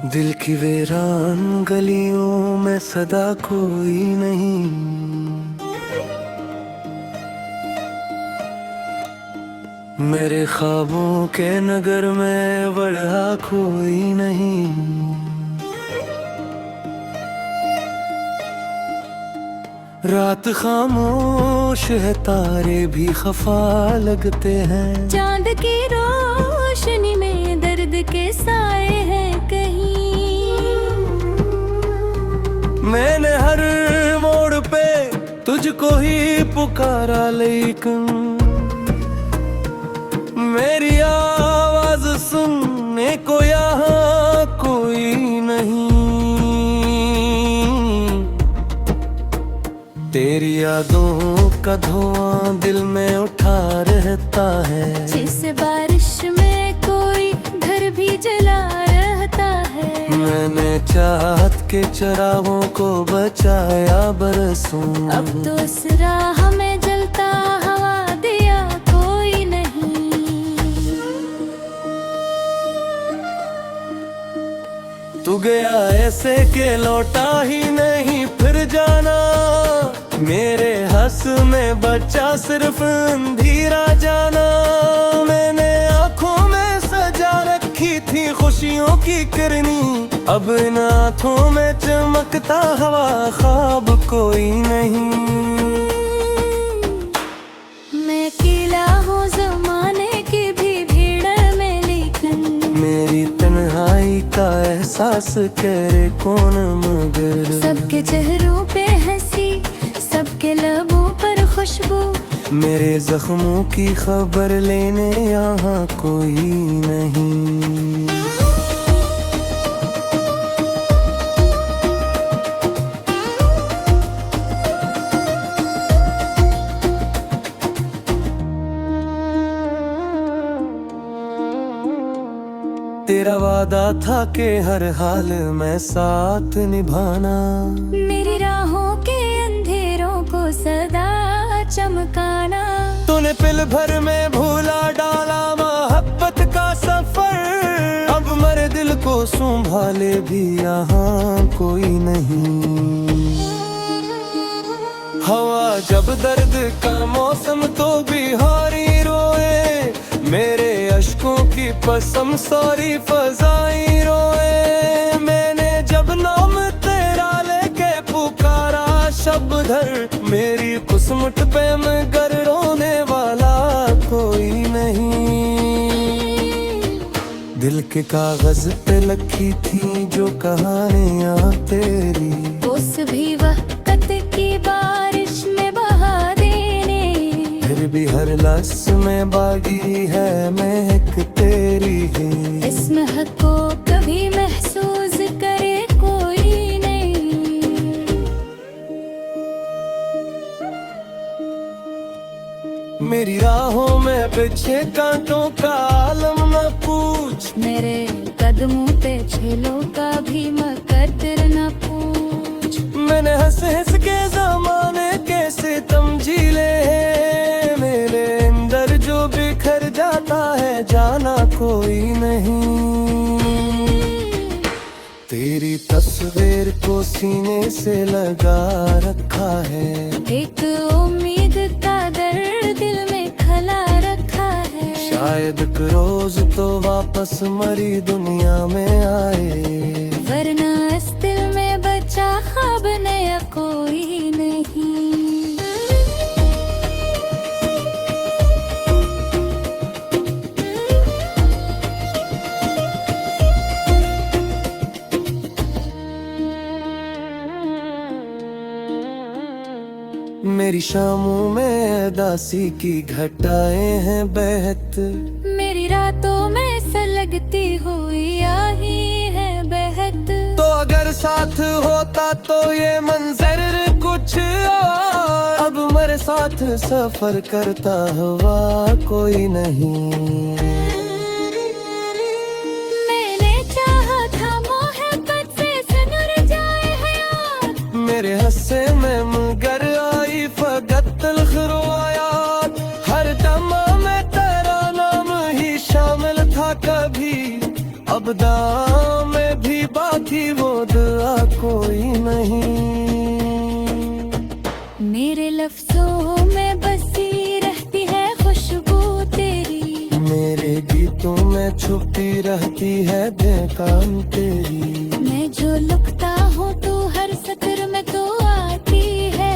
दिल की वीरान गलियों में सदा कोई नहीं, मेरे ख्वाबों के नगर में बढ़ा कोई नहीं। रात खामोश है, तारे भी खफा लगते हैं, चांद की रोशनी में दर्द के साए हैं कहीं। मैंने हर मोड़ पे तुझको ही पुकारा, लेकिन मेरी आवाज सुनने को यहाँ कोई नहीं। तेरी यादों का धुआं दिल में उठा रहता है, जिस बारिश में कोई घर भी जला रहता है। मैंने चाहत के चिरागों को बचाया बरसों, अब तो इस राह में जलता हवा दिया कोई नहीं। तू गया ऐसे के लौटा ही नहीं फिर जाना, मेरे हंस में बचा सिर्फ अंधेरा जाना। मैंने आँखों में सजा रखी थी खुशियों की किरनी, अब इन आँखों में चमकता हवा ख्वाब कोई नहीं। मैं अकेला हूँ ज़माने की भी भीड़ में, लेकिन मेरी तन्हाई का एहसास करे कौन मगर। सबके चेहरों पे हंसी, सबके लबों पर खुशबू, मेरे जख्मों की खबर लेने यहाँ कोई नहीं। तेरा वादा था कि हर हाल में साथ निभाना, मेरी राहों के अंधेरों को सदा चमकाना। तूने पल भर में भूला डाला मोहब्बत का सफर, अब मेरे दिल को संभाले भी यहाँ कोई नहीं। हवा जब दर्द का मौसम तो बिहारी रोए, मेरे अश्कों की कसम सारी फजाई रोए। मैंने जब नाम तेरा लेके पुकारा शब्दर, मेरी किस्मत पे मगर रोने वाला कोई नहीं। दिल के कागज पे लिखी थी जो कहानियाँ तेरी, उस भी वक्त की बारिश में बहा देने, फिर भी हर लफ्ज़ में बागी है महक तेरी है। इस महक को कभी महसूस करे कोई नहीं। मेरी राहों में बिछे कांटों का आलम न पूछ, मेरे कदमों पे छेलों का भी मुकद्दर न पूछ। मैंने हंस हंस के ज़माने के सितम झीले हैं, मेरे अंदर जो बिखर जाता है जाना कोई नहीं। तेरी तस्वीर को सीने से लगा रखा है, एक उम्मीद का दर्द दिल में खला रखा है। शायद एक रोज तो वापस मरी दुनिया में आए, वरना इस दिल में बचा ख्वाब नया कोई नहीं। मेरी शामों में दासी की घटाएं हैं बहत, मेरी रातों में सलगती हुई आई है बहत। तो अगर साथ होता तो ये मंजर कुछ और, अब मेरे साथ सफर करता हुआ कोई नहीं। मैंने चाहा था मोहब्बत से सुनर जाए हयात, मेरे हंसे में मगर आई फगर। आपदा में भी बाकी वो दुआ कोई नहीं। मेरे लफ्जों में बसी रहती है खुशबू तेरी, मेरे गीतों में छुपती रहती है बेकाम तेरी। मैं जो लिखता हूँ तू हर सत्र में तो आती है।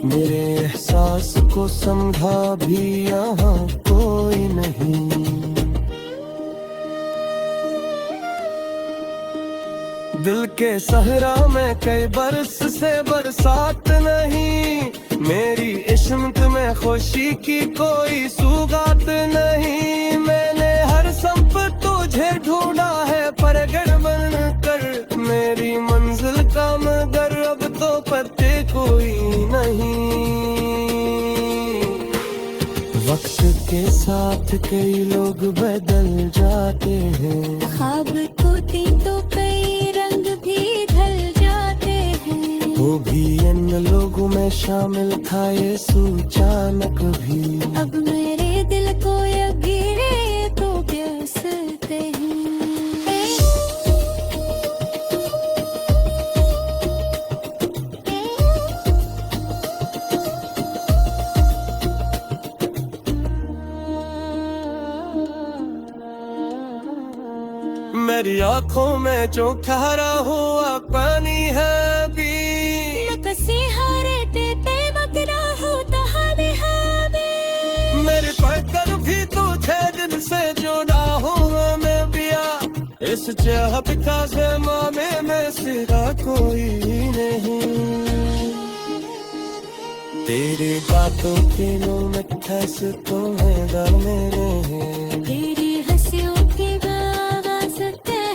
मेरे एहसास को समझा भी यहाँ कोई नहीं। दिल के सहरा में कई बरस से बरसात नहीं, मेरी इस्मत में खुशी की कोई सुगात नहीं। मैंने हर संप तुझे ढूंढा है परगड़ बन कर, मेरी मंजिल का मगर अब तो पते कोई नहीं। वक्त के साथ कई लोग बदल जाते हैं, ख्वाब टूटी तो कई रंग भी ढल जाते हैं। वो भी इन लोगों में शामिल था ये अचानक भी। अब मेरे दिल को ये तो प्यासते हैं। मेरी आंखों में जो ठहरा हुआ पानी है भी, कसी हारे ते मकरा होता हवे हवे। मेरे पकड़ भी तुझे दिल से जुड़ा हुआ मैं बिया। इस चाहत का ज़माने में सिरा कोई नहीं। तेरी बातों के नो में ठस तो मैं दर मेरे हैं, तेरी हंसियों की आवाज़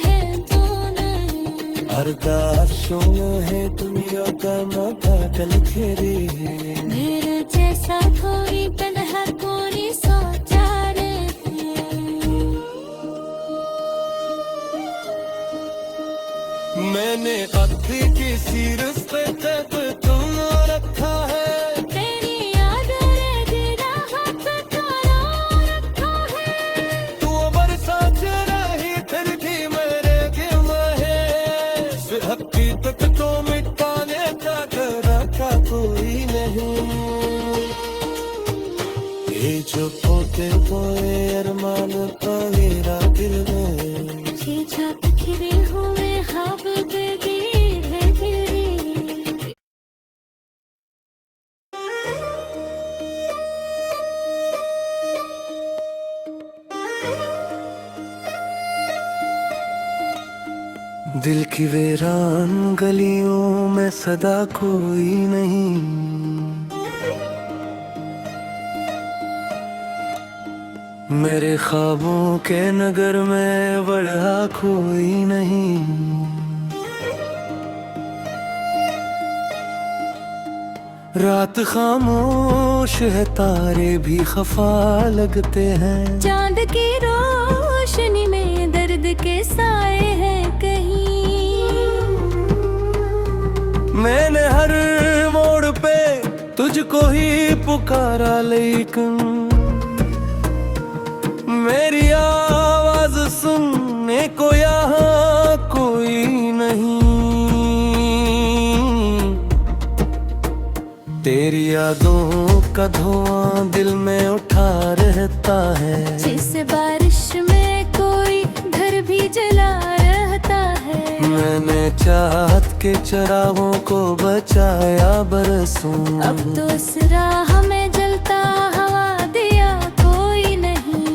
है तो नहीं। अर्दाशों है दुनिया का मौका कल खेरी है। मेरे जैसा कोई तन्हा कोई सोचा नहीं। मैंने अभी किसी रिश्ते तक तुम रखा है, तेरी याद तेरा हाथ काला रखा है। तू बरसात रही फिर भी मेरे गिम है। हकीकत को मिटाने का रखा कोई नहीं। ये जो पोते पोए अरमान पवेरा दिल में, छीछा बिखरे हुए ख्वाब बेबीर है तेरी। दिल की वीरान गलियों में सदा कोई नहीं। मेरे ख्वाबों के नगर में बढ़ा कोई नहीं। रात खामोश है तारे भी खफा लगते हैं, चांद की रोशनी में दर्द के साए हैं कहीं। मैंने हर मोड़ पे तुझको ही पुकारा, लेकिन मेरी आवाज सुनने को यहाँ कोई नहीं। तेरी यादों का धुआं दिल में उठा रहता है, जिस बारिश में कोई घर भी जला रहता है। मैंने चाहत के चरागों को बचाया बरसों, अब तो इस राह में जलता हवा दिया कोई नहीं।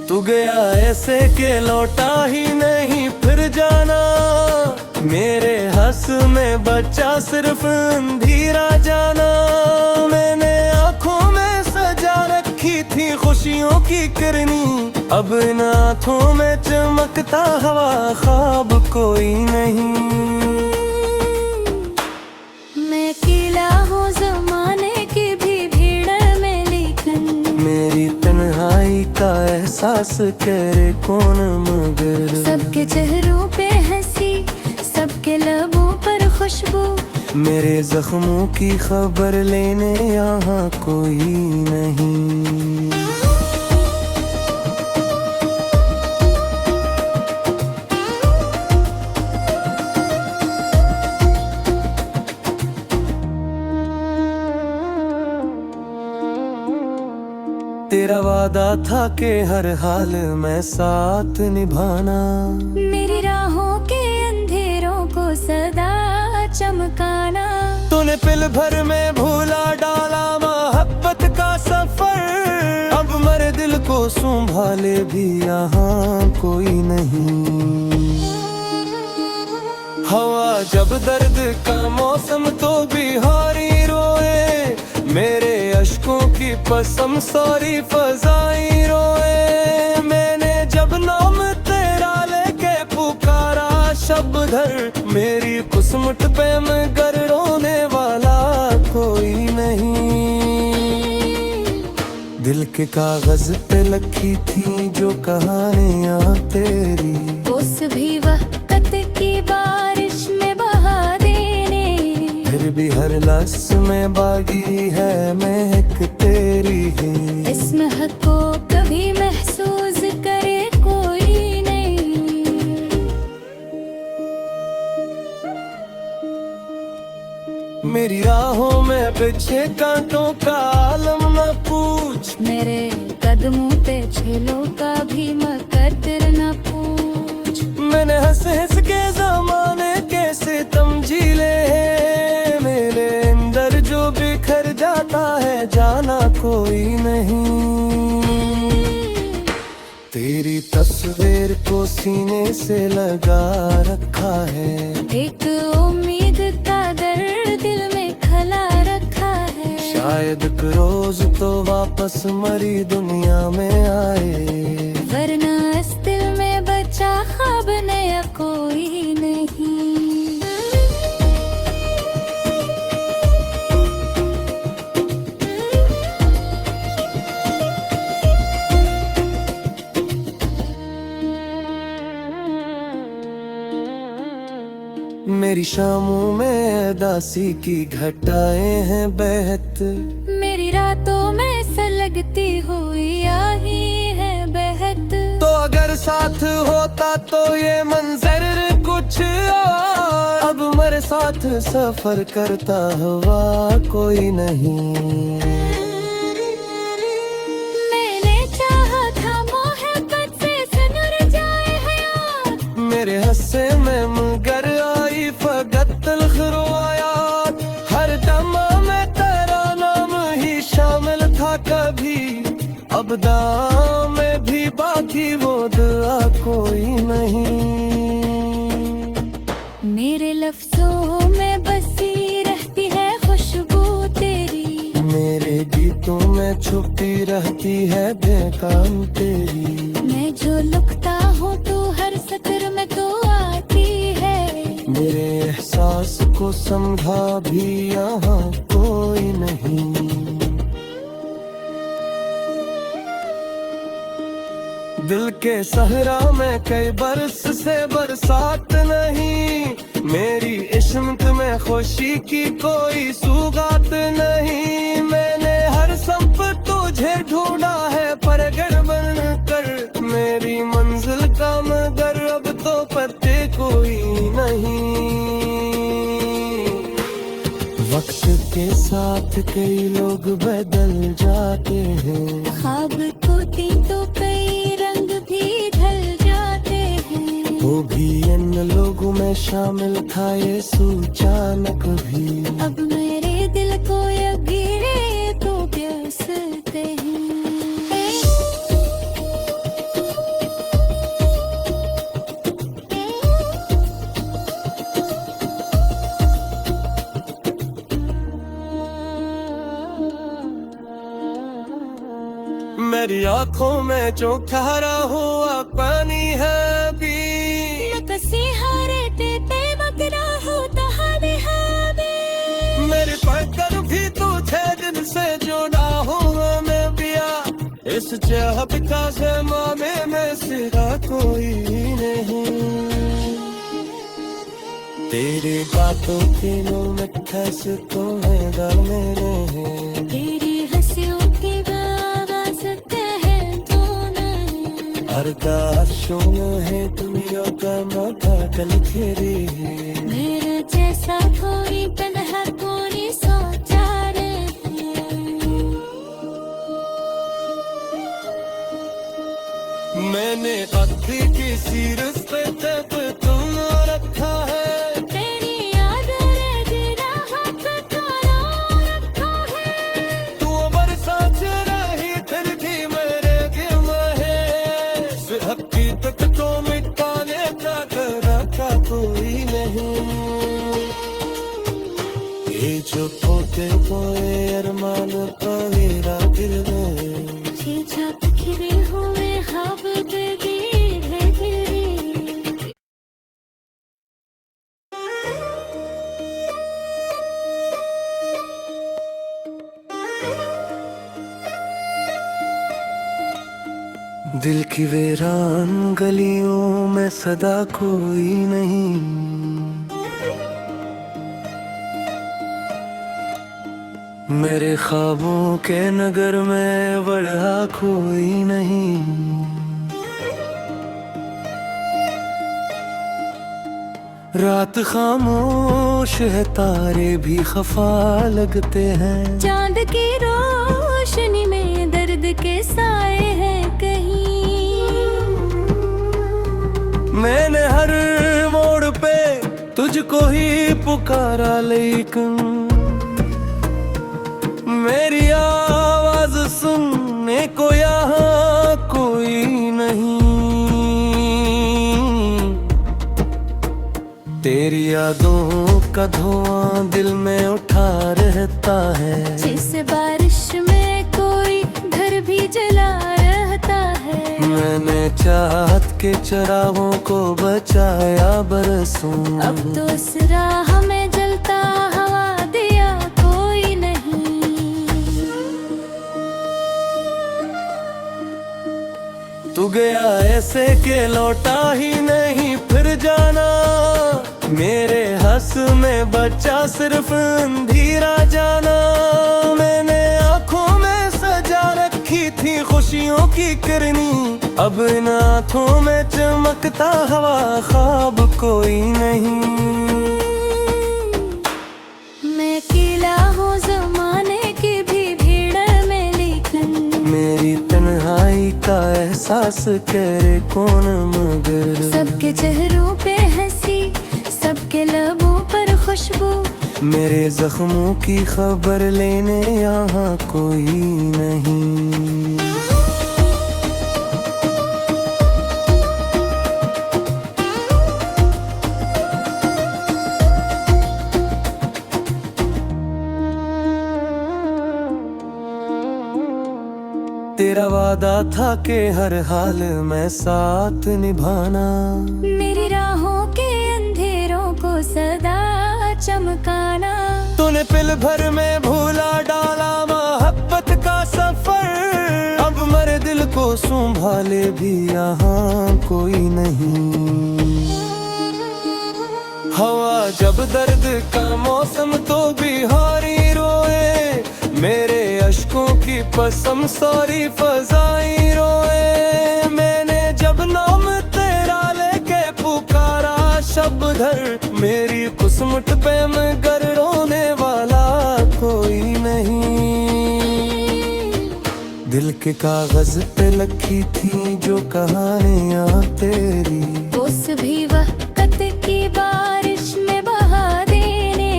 तू गया ऐसे के लौटा ही नहीं फिर जाना। मेरे हंस में बचा सिर्फ अंधेरा जाना। मैंने आंखों में सजा रखी थी खुशियों की किरनी, अब इन आंखों में चमकता हवा ख्वाब कोई नहीं। मैं अकेला हूँ ज़माने की भी भीड़ में, लेकिन मेरी तन्हाई का एहसास करे कौन मगर। सबके चेहरों पे हंसी, सबके लबों पर खुशबू। मेरे जख्मों की खबर लेने यहाँ कोई नहीं। मेरा वादा था कि हर हाल में साथ निभाना। मेरी राहों के अंधेरों को सदा चमकाना। तूने पल भर में भूला डाला मोहब्बत का सफर। अब मेरे दिल को संभाले भी यहाँ कोई नहीं। हवा जब दर्द का मौसम तो बिहारी रोए। मेरे अश्कों की कसम सारी फजाई रोए। मैंने जब नाम तेरा लेके पुकारा शब्दर। मेरी किस्मत पे मगर रोने वाला कोई नहीं। दिल के कागज पे लिखी थी जो कहानियाँ तेरी, उस भी वक्त की बारिश में बहा देने। फिर भी हर लफ्ज में बागी है महक तेरी ही। इस महक को कभी महसूस करे कोई नहीं। मेरी राहों में बिछे कांटों का आलम न पूछ। मेरे कदमों पे छेलों का भी मकद्दर न पूछ। मैंने हंस हंस के जमाने के सितम झीले हैं। मेरे अंदर जो बिखर जाता है जाना कोई नहीं। तेरी तस्वीर को सीने से लगा रखा है। एक उम्मीद का दर्द दिल में खला रखा है। शायद एक रोज तो वापस मरी दुनिया में आए। वरना इस दिल में बचा ख्वाब नया कोई नहीं। मेरी शामों में दासी की घटाएं हैं बहत। मेरी रातों में सलगती हुई आही है बहत। तो अगर साथ होता तो ये मंजर कुछ और। अब मेरे साथ सफर करता हुआ कोई नहीं। मैंने चाहा था मोहब्बत से सुनुर जाए हयात। मेरे हस्से में मगर आई फकत तल्ख रुआयात। हर दम में तेरा नाम ही शामिल था कभी। अब दाम में भी बाकी वो दुआ कोई नहीं। मेरे लफ्जों में बसी रहती है खुशबू तेरी। मेरे गीतों में छुपी रहती है बेकाम तेरी। मैं जो लिखता हूँ तू हर सतर में तो आती है। मेरे एहसास को समझा भी यहाँ कोई नहीं। दिल के सहरा में कई बरस से बरसात नहीं। मेरी इश्क में खुशी की कोई सुगात नहीं। मैंने हर संप तुझे ढूंढा है पर घर बन कर। मेरी मंजिल का मगर अब तो पते कोई नहीं। वक्त के साथ कई लोग बदल जाते हैं। ख्वाब खोती तो कई रंग भी ढल जाते हैं। वो भी इन लोगों में शामिल था ये सोचा न कभी। अब मेरे दिल को ये गिरे तो प्यासते हैं। मेरी आंखों में जो ठहरा हुआ पानी है भी। कसी हारे ते मगरा होता हमें हमें। मेरे पकड़ भी तुझे दिन से जुड़ा हूँ मैं पिया। इस चाहत का ज़माने में सिरा कोई नहीं। तेरी बातों के नो में ठस तो है गल मेरे हैं। तेरी हंसियों की आवाज़ कहे तो नहीं। हर का शोन है दुनिया का मौका कल खेरी है। मेरे जैसा कोई तन्हा कोई सोचा रहे। मैंने अभी किसी रिश्ते पे तुम रखा है। तेरी याद रह हाथ थारा रखा है। तू बरसात रही फिर भी मेरे दिल में है। हकीकत को मिटाने का रखा कोई नहीं। ये जो खोते खोए अरमान पवेरा दिल में। छाप खिले हुए ख्वाब पे गिर है गिरी। दिल की वीरान गलियों में सदा कोई नहीं। मेरे ख्वाबों के नगर में बढ़ा कोई नहीं। रात खामोश है तारे भी खफा लगते हैं। चांद की रोशनी में दर्द के साए हैं कहीं। मैंने हर मोड़ पे तुझको ही पुकारा लेकिन मेरी आवाज सुनने को यहाँ कोई नहीं। तेरी यादों का धुआं दिल में उठा रहता है। जिस बारिश में कोई घर भी जला रहता है। मैंने चाहत के चरागों को बचाया बरसों। अब तो इस राह में जलता हवा दिया कोई नहीं। तू गया ऐसे के लौटा ही नहीं फिर जाना। मेरे हंस में बचा सिर्फ अंधेरा जाना। मैंने आँखों में सजा रखी थी खुशियों की किरनी। अब इन आँखों में चमकता हवा ख्वाब कोई नहीं। मैं अकेला हूँ ज़माने की भी भीड़ में लेकिन मेरी तन्हाई का एहसास करे कौन मगर। सबके चेहरों पे हंसी सबके लबों पर खुशबू। मेरे जख्मों की खबर लेने यहाँ कोई नहीं। तेरा वादा था कि हर हाल में साथ निभाना। मेरी राहों के अंधेरों को सदा चमकाना। तूने पल भर में भूला डाला मोहब्बत का सफर। अब मेरे दिल को संभाले भी यहाँ कोई नहीं। हवा जब दर्द का मौसम तो बिहारी रोए। मेरे अश्कों की कसम सारी फजाई रोए। मैंने जब नाम तेरा लेके पुकारा शब्दर। मेरी किस्मत पे मगर रोने वाला कोई नहीं। दिल के कागज पे लिखी थी जो कहानियाँ तेरी। उस भी वक्त की बारिश में बहा देने।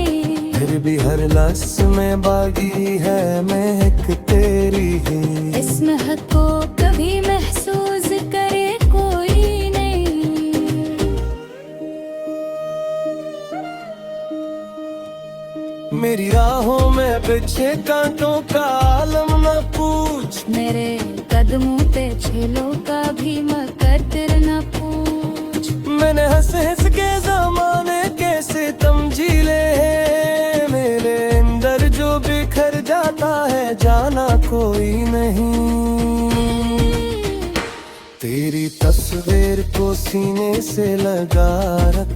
फिर भी हर लफ्ज़ में बागी है महक तेरी है। इस महक को कभी महसूस करे कोई नहीं। मेरी राहों में बिछे कांटों का आलम न पूछ। मेरे कदमों पे छेलों का भी मकदर न पूछ। मैंने हंस हंस के ज़माने के सितम झीले हैं। मेरे अंदर जो बिखर जाता है जाना कोई नहीं। तेरी तस्वीर को सीने से लगा रख